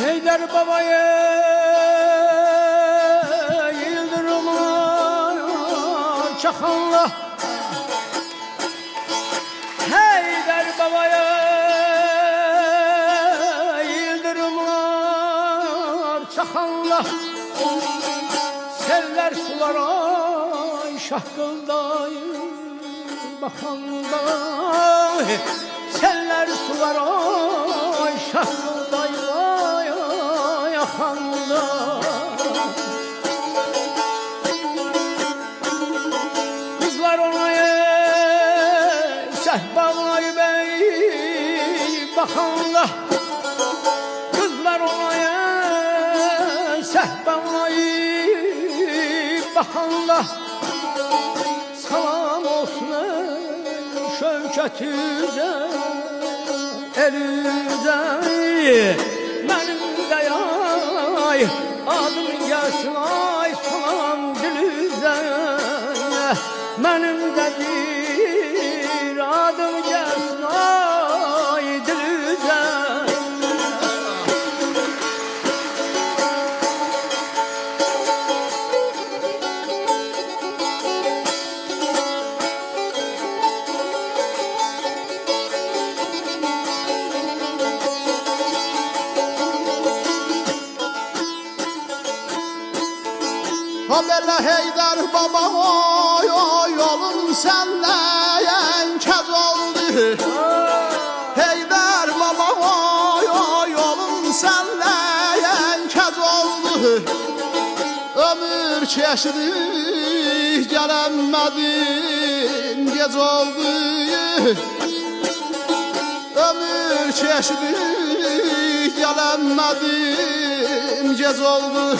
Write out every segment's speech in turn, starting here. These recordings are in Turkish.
Heydər babaya yıldırımlar çakanla, Heydər babaya yıldırımlar çakanla, seller sulara şahkıldayı bakanda, seller sulara şahkıldayı yakanda. Kızlar ona sehpalayı bey bakanda, kızlar ona sehpalayı bakanda, salam olsun şövkətüzə elüzə, mənim də yay adım gəlsin ay salam dilüzə, mənim də bir adım gəlsin ay dilüzə. Haberle Heydər baba oy oy yolun senle yenkez oldu. Heydər baba oy oy yolun senle yenkez oldu. Ömür çeşidi gelemedim gec oldu. Ömür çeşidi gelemedim gec oldu.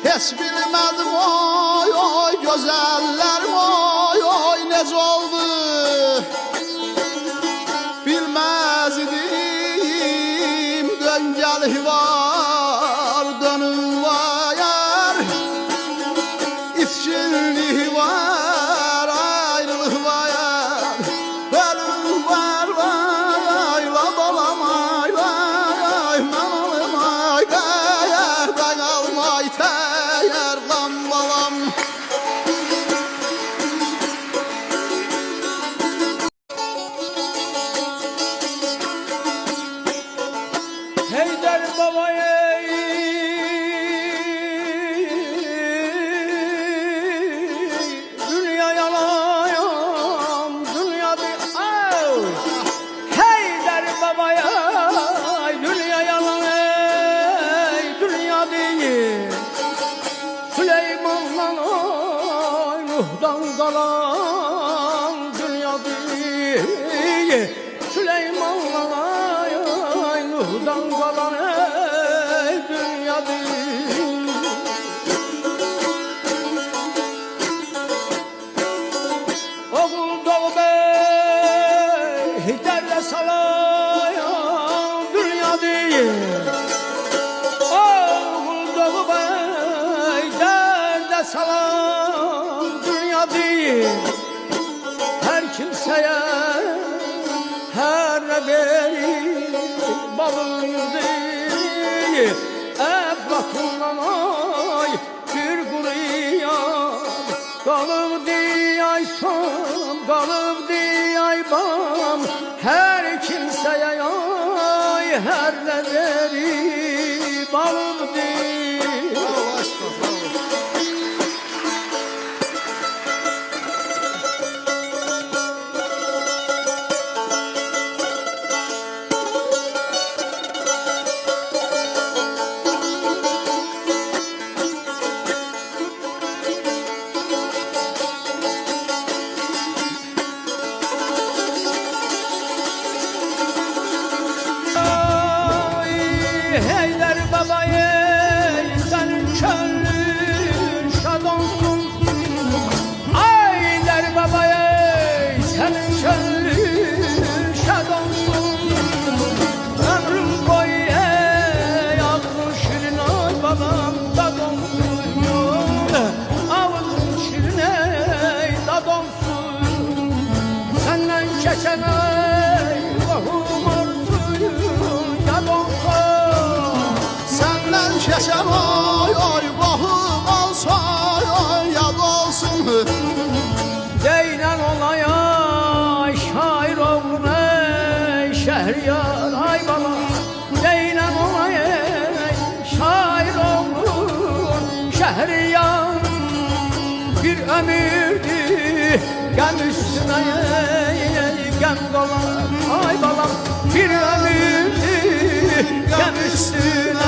Hiç bilmedim oy oy güzellerim oy oy nece oldu. Bilmez idim döngel var dönüm var, İçkinlik var ayrılık var, ölüm var vay la dolam ay vay manalım ay değer ben almay değer lan balam. Heydər babaya dünya yalayam dünya bir ay, Heydər babaya dünya yalayam dünya değil, Süleyman'dan ay Nuh'dan kalan dünya değil, Süleyman'dan ay Nuh'dan kalan dünya değil. Oğul doğu bey derle salayan dünya değil, oğul doğu bey derle salan dünya değil. Her kimseye her ne verir balındı, Eflatун'dan ay bir kuruyam kalıbdı ay son, kalıbdı ay bam. Her kimseye ay her ne verir balındı. Heydər babaya senin könlün şad olsun, Heydər babaya senin könlün şad olsun. Ömrüm boyu ey ağzın şirin ay babam dad olsun, ağzın şirin ey dad olsun. Senden geçen ay vahum olsun, Deylen olaya şair oğlum ey Şehriyar ay bala. Deylen olaya şair oğlum Şehriyar. Bir ömürdü gem üstüne gem kalan ay balam. Bir ömürdü gem üstüne